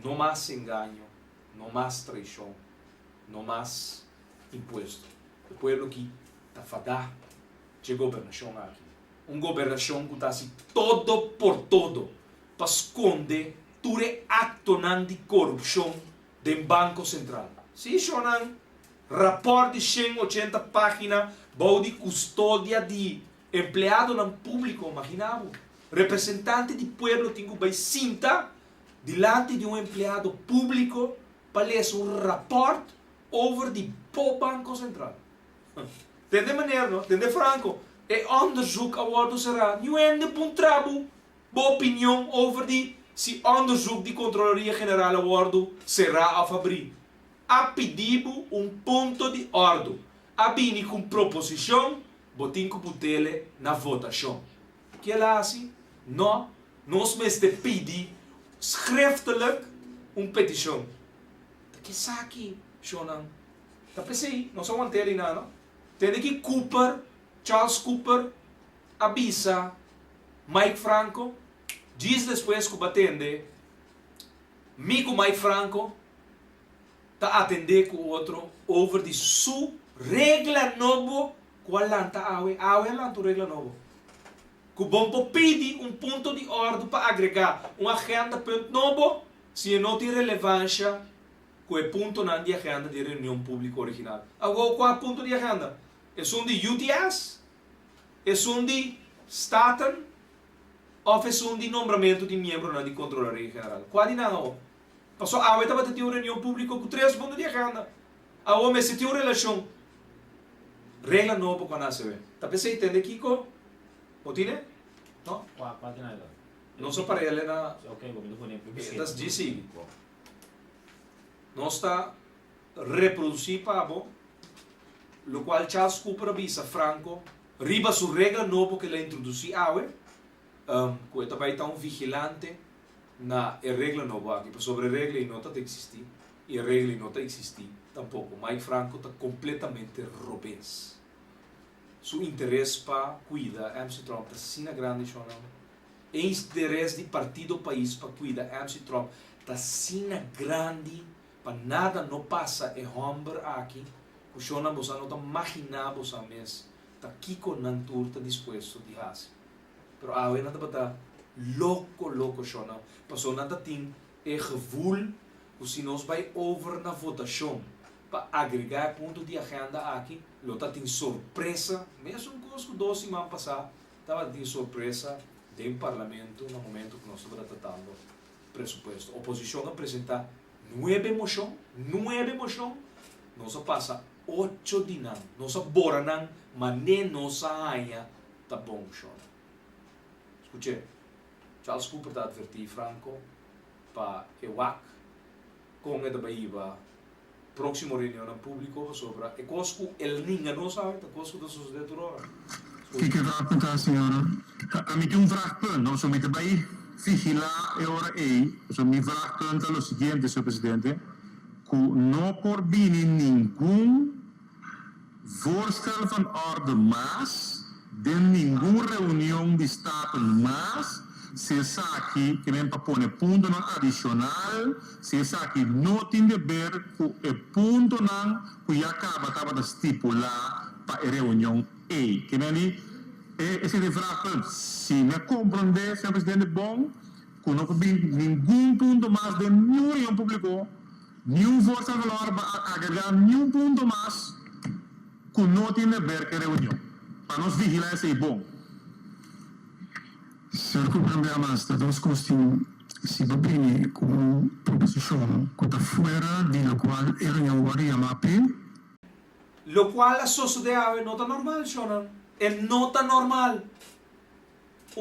não mais engano, não mais traição, não mais imposto. O pueblo que está fadado de governação aqui. Governação que está assim todo por todo para esconder todo acto de corrupção do Banco Central. Se chonan rapport de 180 páginas, bau de custódia de empleado no público, imaginavo. Representante do pueblo tem que cinta diante de empleado público para ler rapport over die Banco Central. Tende maneira, não? Tende franco. E onderzoek award será. Nu ende puntrabo. Boa opinião over die se onderzoek die Controladoria General award será a abrir. A pedido ponto de ordem. A bini com proposição, botin com botele na votação. Que ela assim? Não. Nós mesmo pedir schriftelijk petição. Que saque, Shonan. Tá pensei, não só manter na, não? Tem que Charles Cooper, avisa Mike Franco, diz depois que batende, Mico Mike Franco, tá atender com o outro, over de sua regra nova, qual lanta awe lanta regra nova. Que bom pedir ponto de ordem para agregar uma agenda novo, se não tem relevância com o ponto na agenda de reunião pública original. Agora, qual é o ponto de agenda? É de UTS? É de Staten? Ou é de nombramento de membro na Controladoria General? Qual é não? Passou a estava a ter uma reunião pública com 3 pontos de agenda. Agora, mas se tem uma relação, regra nova com a NACB. Tá pensando, entende, Kiko? Botine? Não? Qual é nada? Não só para ele na... Ok, vou me dar das GC. Nós está reproduzir para o qual Charles Cooper avisa Franco, riba su regra nova que ele introduziu que também está vigilante na regra nova aqui, sobre a regra não está a existir, e a regra não está a existir tampouco. Mike Franco está completamente robês. Su interesse para cuidar MC Trump está sina grande jornal. O interesse do partido país para cuidar MC Trump está sina grande para nada não passa e hombre aqui. O jornal você não está imaginando a mes está aqui com nantur está disposto de fazer. Pero a não está louco jornal. Passou nada tem gevoel que se nós vai over na votação para agregar ponto de agenda aqui, lo tá tem surpresa, mesmo com 2 semanas passadas, estava tem surpresa do parlamento no momento que nós estamos tratando presupuesto. A oposição apresenta 9 moções, nós passa 8 de não, nós bora não, mas nem nós ainda tá bom show. Escute, Charles Cooper está advertir Franco para EWAC com a da Bahia próximo reunião público sobre a coisa que ele ninguém não sabe, a coisa da sociedade rural. Ik heb vraag met haar, senhora. Met um vraagpunt, nós somos também vigilar a hora aí. So, meu vraagpunt é o seguinte, senhor presidente, que não por vir nenhum voorstel van orde mais, de nenhuma reunião de Estado mais, se aqui que vem para pôr ponto não adicional, se aqui não tem de ver com o ponto não que acaba de estipular para a reunião E. Que vem esse de fraco, se me compreender, senhor presidente, bom, que não tem nenhum ponto mais de nenhuma reunião pública, nenhum força de valor para agregar nenhum ponto mais que não tem de ver com a reunião. Para nós vigilar esse bom. Senhor compreender mais, todos constim se va bene com uma proposição que está fora de lo qual a reunião varia mape, Lo qual a sociedade não está normal, Shonan. É não está normal.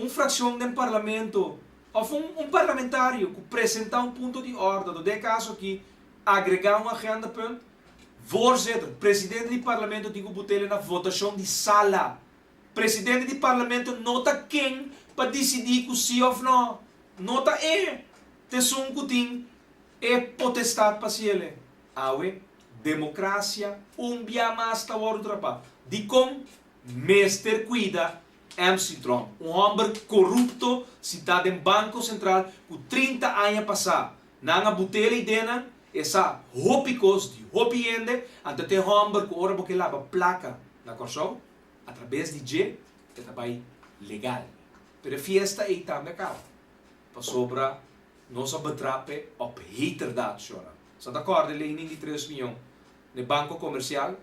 Fração do parlamento, ou parlamentário que apresenta ponto de ordem, no caso aqui, agregar uma agenda, voorzitter, presidente do parlamento, digo botar na votação de sala. Presidente do parlamento nota quem para decidir se ou não. Nota tesum que é potestade para si ele. Awe, democracia, dia mais está outra. De como Mr. Cuida MC Trump, homem corrupto, citado em Banco Central, com 30 anos passados. Nanga botela e dena, essa hopicos de hopiende, até ter homem que ora porque lava placa na corção, através de G, é também legal. Pero a fiesta é também acaba. Para sobra, nossa betrape op heterdaad, chora. São de acordo, lening de 3 milhões. No banco comercial,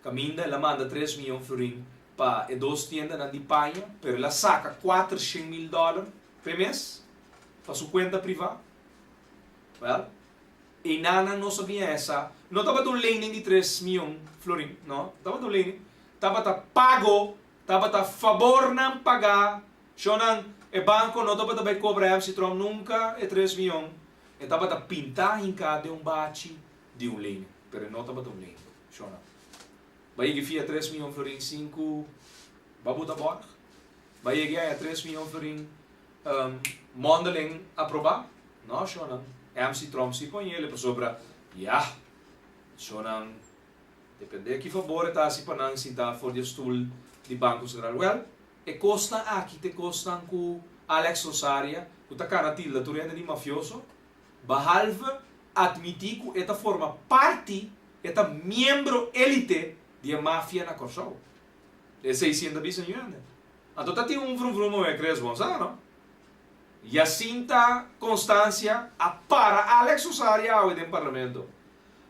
caminha, ela manda 3 milhões florim para as 2 tiendas na Espanha, pero ela saca $400,000 por mês para sua conta privada. Well, e nana não sabia essa. Não estava do lening de 3 milhões florim, não. Estava do lening. Estava pago, estava favor não pagar. Shonan, o banco não estava a cobrar se Trump nunca é 3 milhões. Estava a pintar em cada bate de lening, pero não estava um lening. Shonan. Vai que 3 milhões florim 5 babuta borg. Vai que 3 milhões florim mondeling aprovar. Não, Shonan. MC Trump se põe ele para sobra. Ja, Shonan. Depende que favor está se para não sentar fora do stool de Banco Central. Well, e costa aqui te costam com Alex Osaria, que está cara tilda turenda de mafioso, behalve admitir que esta forma parte, esta membro elite de máfia na Corsão. É 600 bilhões. Então está tem vrum é cres bom, sabe não? Jacinta Constância para Alex Osaria ao do parlamento.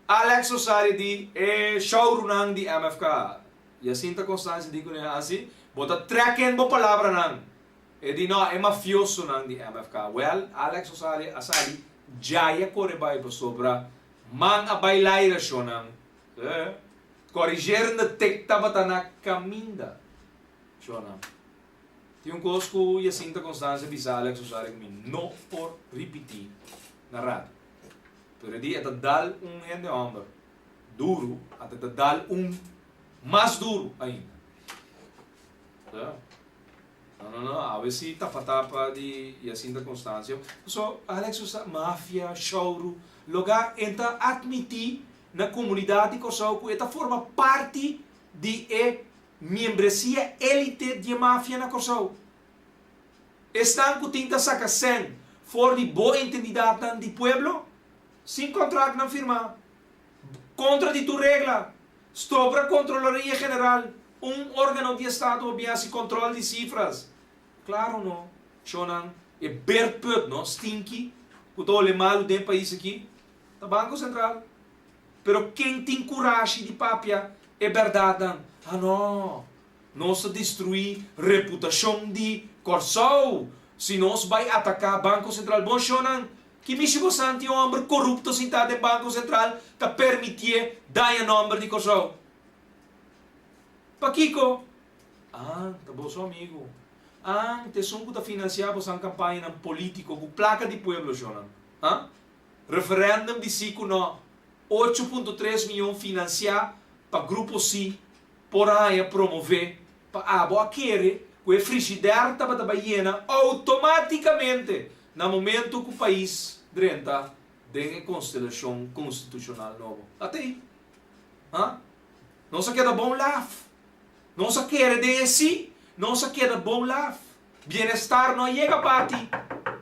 Alex Osaria di showrunang di MFK. Jacinta Constância digo assim, bota trekken bo palavra nang. E di no, é mafioso nang di MFK. Well, Alex Osaria asali jaya korebay po sobra man abaylay rasyon nang corrigir na tekta bata na caminda. Shonam. Yung coisa que Jacinta Constância bisa Alex Osaria kami no por repetir na rádio. Pero di ata dal gente homem duro, ata dal mais duro ainda. Não, a ver se tapa de Jacinta Constância. So, Alex Osaria, máfia, choro, lugar enta admitir na comunidade que esta forma parte de membresia elite de máfia na Corsau. Estão com tinta saca sem for de boa entendidade de pueblo, sem contrato não firma. Contra de tu regla. Sobra Controlaria General, órgão de Estado obviamente controle de cifras. Claro não. Shonan é berput, não? Stinky. O tole malo do país aqui. Da Banco Central. Pero quem tem coragem de papia é verdade. Ah não. Nós destruir reputação de Corsau. Se nós vai atacar Banco Central. Bom, Shonan. Que me chegou santi homem corrupto sentado em Banco Central que permitir dar o nome de Corsau. Paquico. Ah, tá bom, seu amigo. Ah, te são que financiava a campanha política com placa de pueblo, Shonan. Ah? Referendum de Sico no 8.3 milhões financiar para grupo C por aí promover para a boa querer que a frigideira estava trabalhando automaticamente no momento que o país drenta de constelação constitucional novo. Até aí. Ah? Não se queda bom laugh. Não se quer de si. Não se queda bom laugh. Bienestar não chega para ti.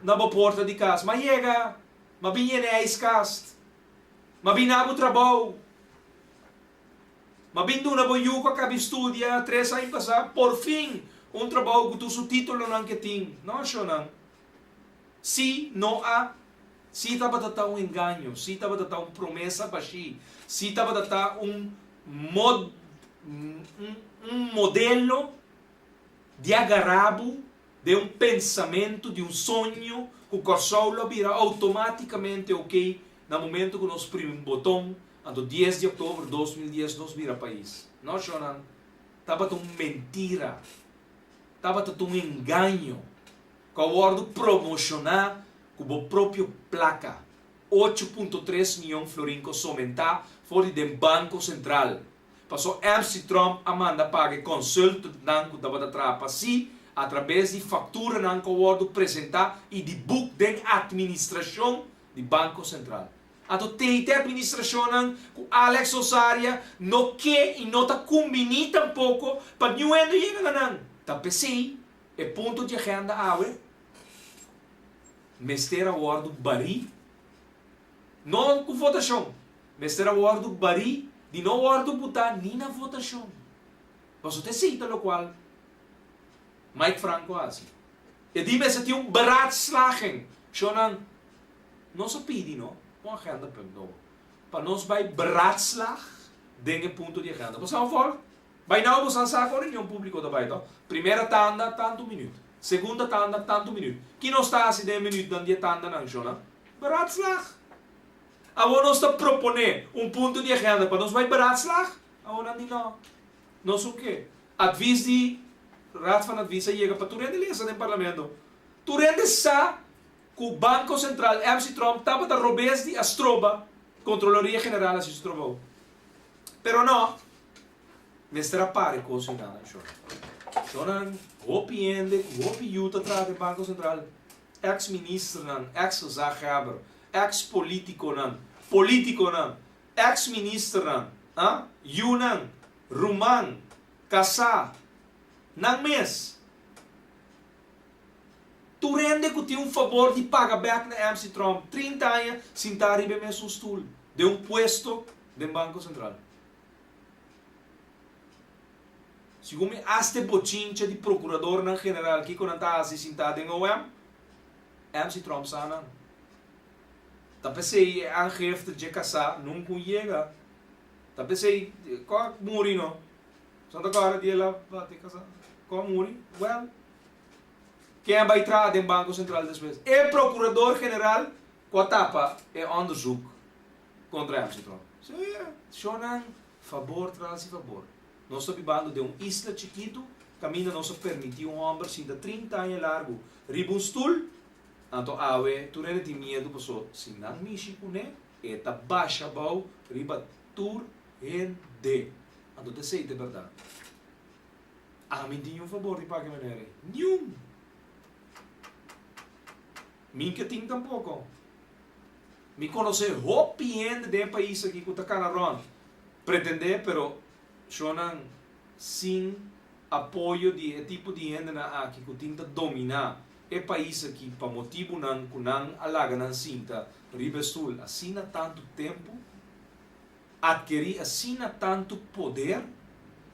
na porta de casa. Mas chega, mas vinha na escast. Mas vinha no trabalho. Mas vinha na boiuca que acaba estudia 3 anos passar. Por fim, trabalho que tu seu título não que tem. Não acho não. Se não há, se estava a dar engano, se estava a dar promessa para si, se estava a dar modelo de agarrabo de pensamento, de sonho, que o coração vira automaticamente ok no momento que nós primimos um botão, no 10 de outubro de 2010 nós vira país. Não, Shonan? Estava uma mentira, estava um engano, que o ordem promocionar com a própria placa. 8,3 milhões de florins somente fora do Banco Central. Passou MC Trump a mandar pagar consulta que estava atrás para si, através de fatura que o ordem apresentar e de book de administração do Banco Central. Então, tem a administração com Alex Osaria, não quer e não está combinando tampouco para não chegar não. Tá pensei, é ponto de agenda awe. Mester a ordem bari, não com votação. Mester a ordem bari, de não ordem botar nem na votação. Mas você cita o qual Mike Franco assim. E dime se tem beraadslaging. Shonan, não se pede, não? Uma agenda para nós. Para nós vai beraadslag dengue ponto de agenda. Você não fala? Vai não você sabe a reunião pública também, então. Primeira tanda, tanto minuto. Segunda tanda, tanto minuto. Que não está assim 10 minutos dan dia tanda não, Shonan? Beraadslag. Agora nós está proponer ponto de agenda para nós vai beraadslag. Agora não. Não sei o quê. Advies de Raad van Advies chega para Turende lezen no parlamento. Turende sabe que o Banco Central, MC Trump, estava a roubar de Astroba, Controloria General, assim se trovou. Pero não, mestra pare com isso nada, Shonan, opiende, opiuta atrás do Banco Central, ex-ministro não, ex-zaghebber, ex-político não, ex-ministro não, Yunan, Ruman, Kassa, não mês. Tu rende que tem favor de pagar back na MC Trump 30 anos sem estar em mesmo stool de puesto do Banco Central. Segundo este bochincha de procurador na general que quando está assim sentado em OM, MC Trump sana. Tá pensei a jefe de Kassa nunca chega. Tá pensei qual Murino. Santa Clara de lá bate Kassa. Qual Muri? Well, quem vai entrar no Banco Central depois? É procurador general com a tapa é onderzoek contra MC Trump. Shonan, favor, traz favor. Nós estamos vivendo de isla chiquito, caminho não se permitiu homem sem 30 anos largo, riba stool, então awe, tu não tem medo, pessoal, se não mexer com ele, é ta baixa bau, riba tur rende. Então, te sei de verdade. A mim tinha favor de pagar maneira. Nenhum. Minha tem tampouco. Me conhecer hopiendo de país aqui que está canaron. Pretender, pero shonan sem apoio de tipo de gente na aqui que tinta dominar é país aqui para motivo não que não alaga não sinta ribesul assina tanto tempo adquirir assina tanto poder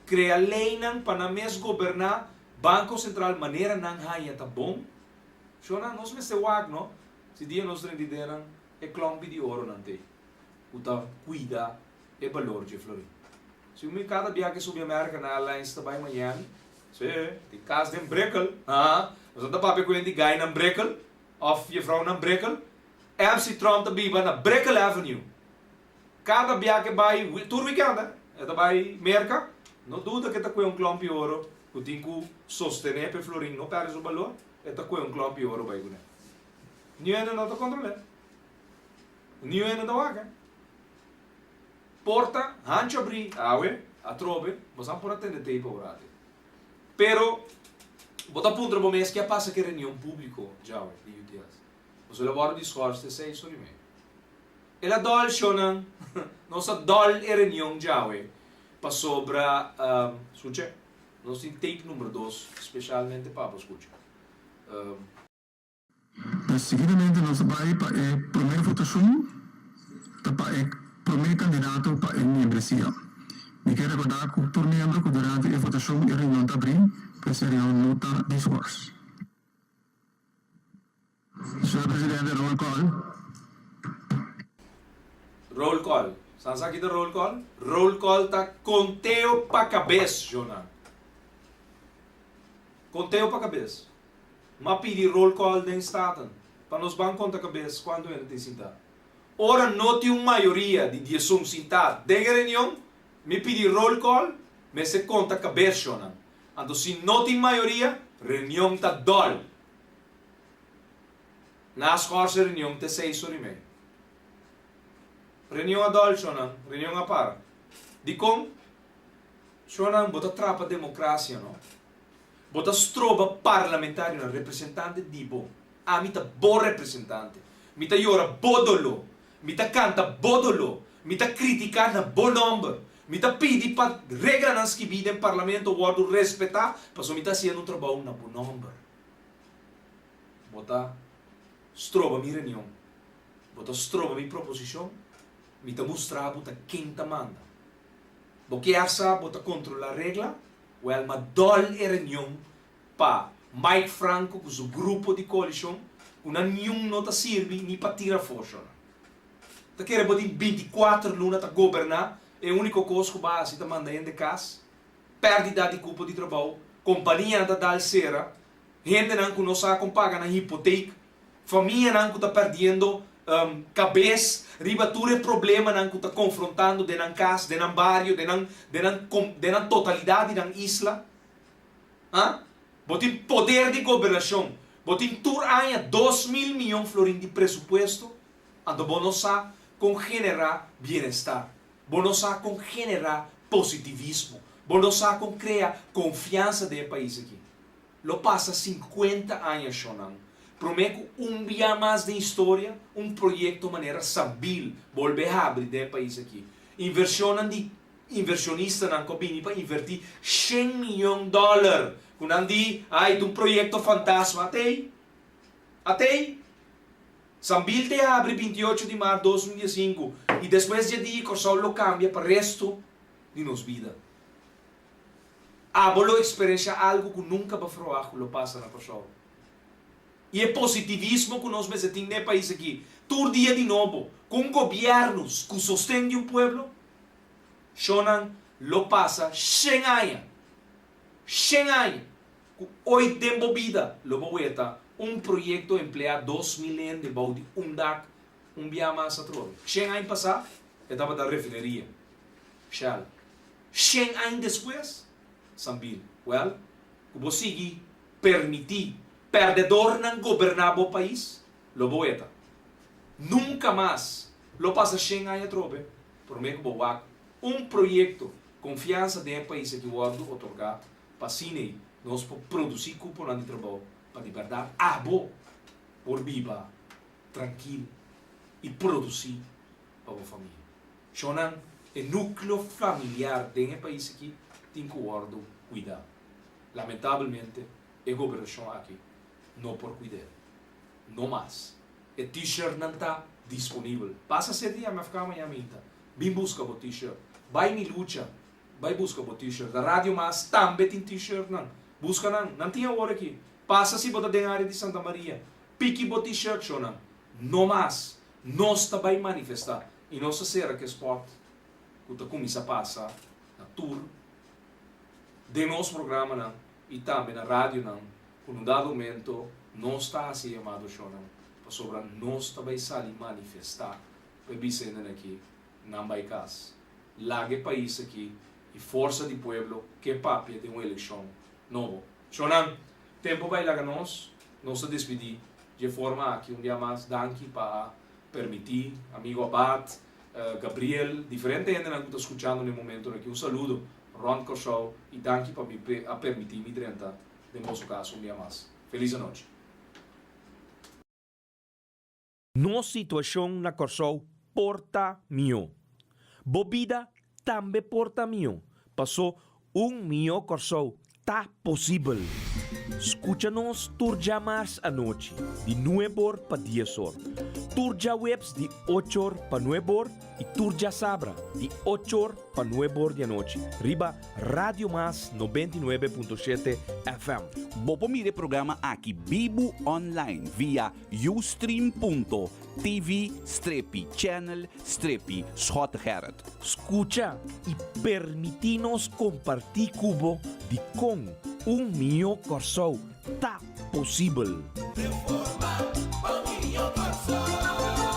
cria lei não para mesmo governar Banco Central maneira não haya tá bom shonan nós me se wag no se dia nós rendideram é clombi de ouro não tem o tá cuida é valor de florir. Se o cada dia que subir a América na Airlines também amanhã, se tem casa de Breckel, mas não dá para ver com ele gai na Breckel, ou je vrouw na Breckel, MC Trump também vai na Breckel Avenue. Cada dia que vai, tour weekend, é também América, não dúvida que está com clomp de ouro, que tem que sostener para florir, não perde o valor, está com clomp de ouro vai com ele. Ninguém não está controlando, ninguém não está waga. Porta, hancho abri, awe, a trove, mas não por atender tempo orate. Pero, bota punto no mês que passa que reunião público, já de UTS. Você leva o discurso de 6 horas e meia. Ela dol shonan, nossa dol é reunião já para sobre, escute, nós tem tape número 2, especialmente para escute. Mas seguidamente nós vai para a primeira votação, para o primeiro candidato para a membresia. Me quero recordar que o membro que durante a votação e a reunião de abril, para ser uma nota de esforço. Senhor Presidente, roll call. Roll call. Sansa aqui da roll call? Roll call tá conteo para cabeça, Jonan. Conteo para cabeça. Mas pedir roll call den staten. Para nos vamos conta cabeça quando ele tem sentado. Ora não tem uma maioria de dias sentado. Den reunião, me pedir roll call, me se conta cabeça, Jonan. Então se não tem maioria, reunião tá dol. Nas coisas reunião te 6h30. Reunião a dol, Jonan. Reunião a para. De como? Jonan, bota trapa democracia, não? Bota stroba parlamentário na representante di bo. Ah, mita bo representante. Mita yora bodolo. Mita canta bodolo. Mita critica na bo number. Mita pidi pa regra nas que vida em parlamento guardo respeitar, passo mita sendo um trabalho na bo number. Bota stroba mi reunião. Bota stroba mi proposição. Mita mostrar bota quem ta manda. Porque essa bota controlar a regra. Well, ma dol e reunião pa Mike Franco com o grupo de coalição, uma nenhum não ta serve nem para tirar força. Ta quer botar 24 lunas ta governar, é o único coisa que base ta manda em de casa, perdida de cupo de trabalho, companhia ta dal cera, gente não que não sabe como pagar na hipoteca, família não que ta perdendo cabeça, ribature problema não que está confrontando de nan casa, de nan barrio, de nan totalidade da isla. Botin poder de governação, botin tur aia 2.000 milhões de florins de presupuesto, ando bonosa com generar bem-estar, bonosa com generar positivismo, bonosa com criar confiança do país aqui. Lo passa 50 anos, Shonan. Prometo dia mais de história, projeto de maneira stabil, volver a abrir o país aqui. Inversionista não combina para invertir $100 milhões. Quando andi, um projeto fantasma, até. Sambil te abre 28 de março de 2005 e depois de dia que o sol lo cambia para o resto de nossa vida. Abolo experiência algo que nunca vai falar que lo passa na pessoa. E é positivismo que nós temos no país aqui. Todo dia de novo, com governos que sustêm um povo, Shonan lo passa 100 anos. 100 anos. Hoje tempo vida, lo boeta projeto emplea 2 milhões de baudi, DAC, dia mais a trove. 100 anos passar, estava da refineria. Shell. 100 anos depois, Sambil. Well, que você permitir perdedor não governar o país, lo boeta. Nunca mais lo passa 100 anos a trove. Prometo boac projeto, confiança do país que o ordo otorgar, para cine, nós produzir cupom de trabalho, para de verdade, por viva, tranquilo, e produzir para a família. Shonan, o núcleo familiar do país aqui, tem que o ordo cuidar. Lamentavelmente, a governação aqui, não por cuidar. Não mais. O t-shirt não está disponível. Passa 7 dias, mas fica amanhã minta. Vim buscar o t-shirt. Vai me luta. Vai buscar o t-shirt. Da rádio mas também tem t-shirt não. Busca não tinha hora aqui. Passa se bota na área de Santa Maria. Pique o t-shirt não. Não mais. Nós também manifestar. E nós será que sport. Quando começa a passar na tour de nosso programa não. E também na rádio não. Por um dado momento, não está assim chamado Shonan. Para sobrar, nós também sair manifestar. Para dizer aqui, não vai caso. Largue país aqui e força de povo que papia de uma eleição nova. Shonan, tempo vai lá nós se despedir de forma que dia mais danke para permitir, amigo Abad, Gabriel, diferente gente que está escutando no momento aqui. Saludo, Ron Corshow e danke para permitir me drenta de nosso caso dia mais. Feliz noite. Nossa situação na Corsou porta mio. Bobida também porta mio. Passou milhão Corsou. Tá possível. Escúchanos Turja Mars anoche, de 9 para 10 horas. Turja Webs de 8 para 9 horas e Turja Sabra de 8 para 9 horas de noite. Riba Radio Mas 99.7 FM. Bopo mire programa aqui Bibo Online via ustream.tv/channel/Schotgerrit. Escucha e permitinos compartir cubo de com Minho Corsou. Tá possível. Reforma, Minho Corsou.